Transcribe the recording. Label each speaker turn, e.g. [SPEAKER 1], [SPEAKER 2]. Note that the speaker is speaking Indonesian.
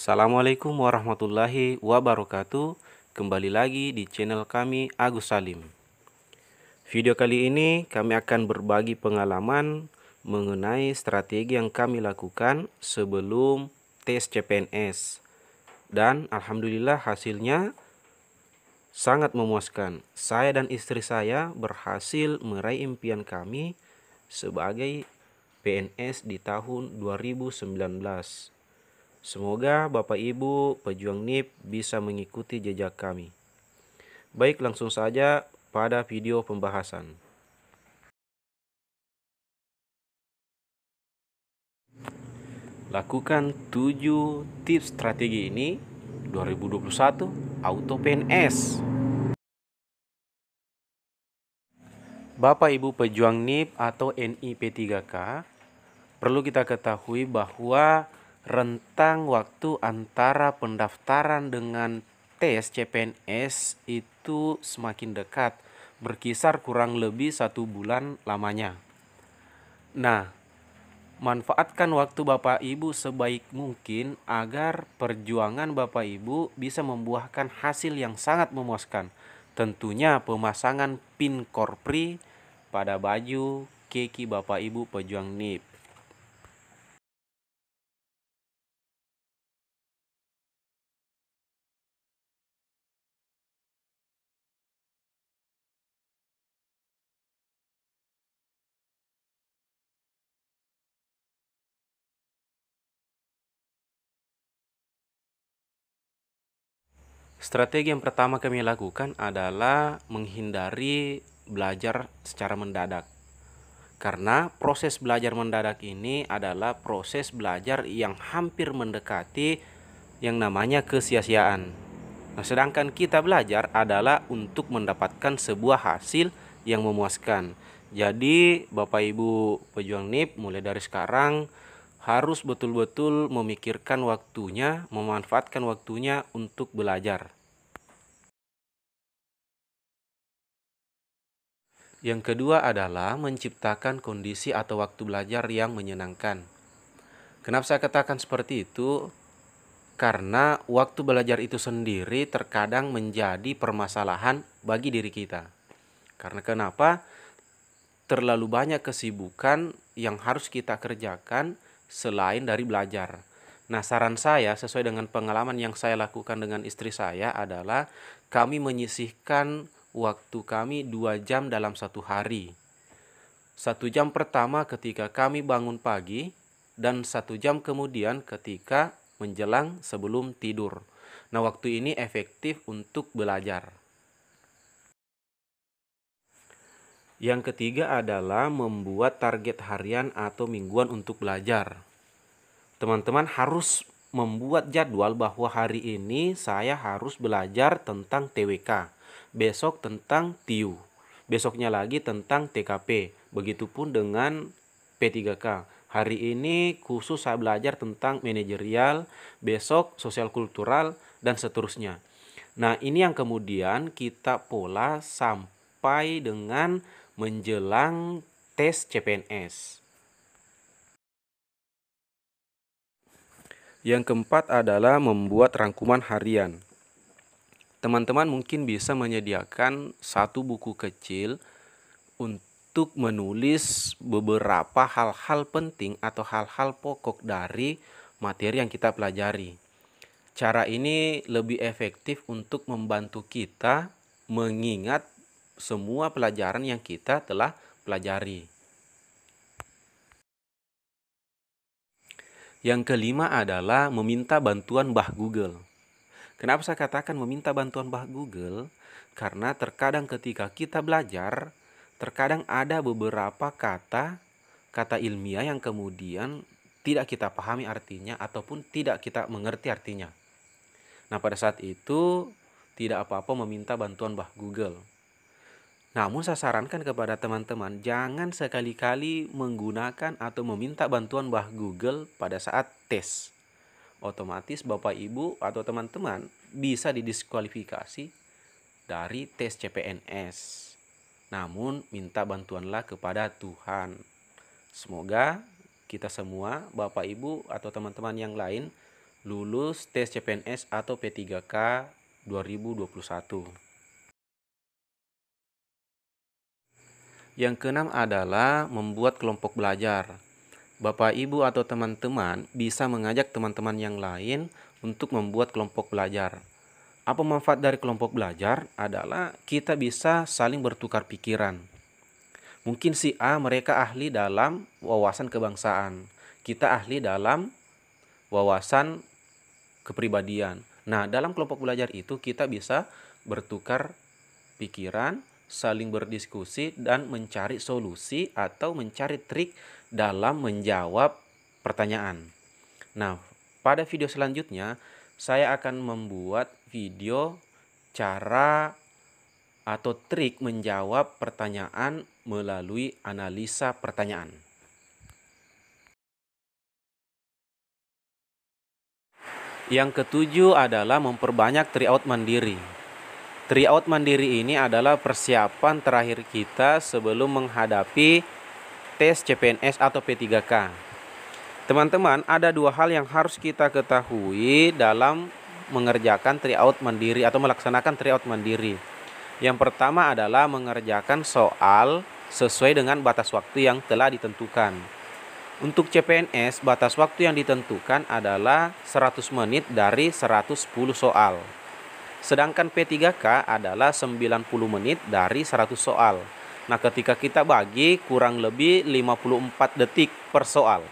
[SPEAKER 1] Assalamualaikum warahmatullahi wabarakatuh. Kembali lagi di channel kami Agus Salim. Video kali ini kami akan berbagi pengalaman mengenai strategi yang kami lakukan sebelum tes CPNS. Dan alhamdulillah hasilnya sangat memuaskan. Saya dan istri saya berhasil meraih impian kami sebagai PNS di tahun 2019. Semoga Bapak Ibu pejuang NIP bisa mengikuti jejak kami. Baik, langsung saja pada video pembahasan. Lakukan 7 tips strategi ini 2021 Auto PNS. Bapak Ibu pejuang NIP atau NIP3K, perlu kita ketahui bahwa rentang waktu antara pendaftaran dengan tes CPNS itu semakin dekat, berkisar kurang lebih 1 bulan lamanya. Nah, manfaatkan waktu Bapak Ibu sebaik mungkin agar perjuangan Bapak Ibu bisa membuahkan hasil yang sangat memuaskan. Tentunya pemasangan pin korpri pada baju keki Bapak Ibu pejuang NIP. Strategi yang pertama kami lakukan adalah menghindari belajar secara mendadak. Karena proses belajar mendadak ini adalah proses belajar yang hampir mendekati yang namanya kesia-siaan. Nah, sedangkan kita belajar adalah untuk mendapatkan sebuah hasil yang memuaskan. Jadi, Bapak Ibu pejuang NIP mulai dari sekarang harus betul-betul memikirkan waktunya, memanfaatkan waktunya untuk belajar. Yang kedua adalah menciptakan kondisi atau waktu belajar yang menyenangkan. Kenapa saya katakan seperti itu? Karena waktu belajar itu sendiri terkadang menjadi permasalahan bagi diri kita. Karena kenapa? Terlalu banyak kesibukan yang harus kita kerjakan selain dari belajar. Nah, saran saya sesuai dengan pengalaman yang saya lakukan dengan istri saya adalah kami menyisihkan waktu kami 2 jam dalam satu hari. 1 jam pertama ketika kami bangun pagi dan 1 jam kemudian ketika menjelang sebelum tidur. Nah, waktu ini efektif untuk belajar. Yang ketiga adalah membuat target harian atau mingguan untuk belajar. Teman-teman harus membuat jadwal bahwa hari ini saya harus belajar tentang TWK, besok tentang TIU, besoknya lagi tentang TKP, begitupun dengan P3K. Hari ini khusus saya belajar tentang manajerial, besok sosial kultural, dan seterusnya. Nah, ini yang kemudian kita pola sampai dengan menjelang tes CPNS. Yang keempat adalah membuat rangkuman harian. Teman-teman mungkin bisa menyediakan 1 buku kecil untuk menulis beberapa hal-hal penting atau hal-hal pokok dari materi yang kita pelajari. Cara ini lebih efektif untuk membantu kita mengingat semua pelajaran yang kita telah pelajari. Yang kelima adalah meminta bantuan Mbah Google. Kenapa saya katakan meminta bantuan Mbah Google? Karena terkadang ketika kita belajar, terkadang ada beberapa kata ilmiah yang kemudian tidak kita pahami artinya ataupun tidak kita mengerti artinya. Nah, pada saat itu tidak apa-apa meminta bantuan Mbah Google. Namun saya sarankan kepada teman-teman jangan sekali-kali menggunakan atau meminta bantuan Mbah Google pada saat tes. Otomatis Bapak Ibu atau teman-teman bisa didiskualifikasi dari tes CPNS. Namun minta bantuanlah kepada Tuhan. Semoga kita semua, Bapak Ibu atau teman-teman yang lain lulus tes CPNS atau P3K 2021. Yang keenam adalah membuat kelompok belajar. Bapak, Ibu, atau teman-teman bisa mengajak teman-teman yang lain untuk membuat kelompok belajar. Apa manfaat dari kelompok belajar? Adalah kita bisa saling bertukar pikiran. Mungkin si A mereka ahli dalam wawasan kebangsaan, kita ahli dalam wawasan kepribadian. Nah, dalam kelompok belajar itu kita bisa bertukar pikiran, saling berdiskusi, dan mencari solusi atau mencari trik dalam menjawab pertanyaan. Nah, pada video selanjutnya saya akan membuat video cara atau trik menjawab pertanyaan melalui analisa pertanyaan. Yang ketujuh adalah memperbanyak tryout mandiri. Tryout mandiri ini adalah persiapan terakhir kita sebelum menghadapi tes CPNS atau P3K. Teman-teman, ada dua hal yang harus kita ketahui dalam mengerjakan tryout mandiri atau melaksanakan tryout mandiri. Yang pertama adalah mengerjakan soal sesuai dengan batas waktu yang telah ditentukan. Untuk CPNS, batas waktu yang ditentukan adalah 100 menit dari 110 soal. Sedangkan P3K adalah 90 menit dari 100 soal. Nah, ketika kita bagi kurang lebih 54 detik per soal.